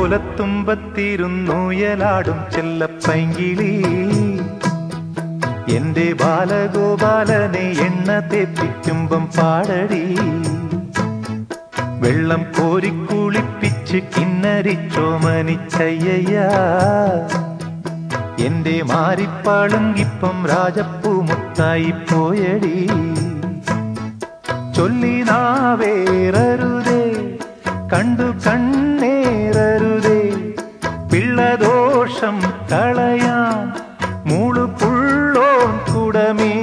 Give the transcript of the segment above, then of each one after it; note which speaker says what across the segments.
Speaker 1: ഓലത്തുമ്പത്തിരുന്നുയലാടും ചെല്ലപ്പൈങ്കിളി എന്റെ ബാലഗോപാലനെ എണ്ണ തേപ്പിക്കുമ്പം പാടടി വെള്ളം കോരിക്കുളിപ്പിച്ച് കിന്നരിച്ചോമനിച്ചയ്യ എന്റെ മാരിപ്പാളുങ്കിപ്പം രാജപ്പൂമുത്തായി പോയടി ചൊല്ലി നാവേറരുതേ കണ്ടു കണ്ണേറരുതേ പിള്ളദോഷം കളയാൻ മൂളുപുള്ളോൻ കുടമേ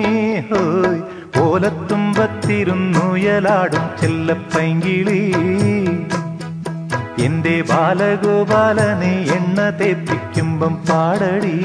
Speaker 1: ഹോയ് ഓലത്തുമ്പത്തിരുന്നുയലാടും ചെല്ലപ്പൈങ്കിളി എന്റെ ബാലഗോപാലനെ എണ്ണ തേപ്പിക്കുമ്പം പാടടി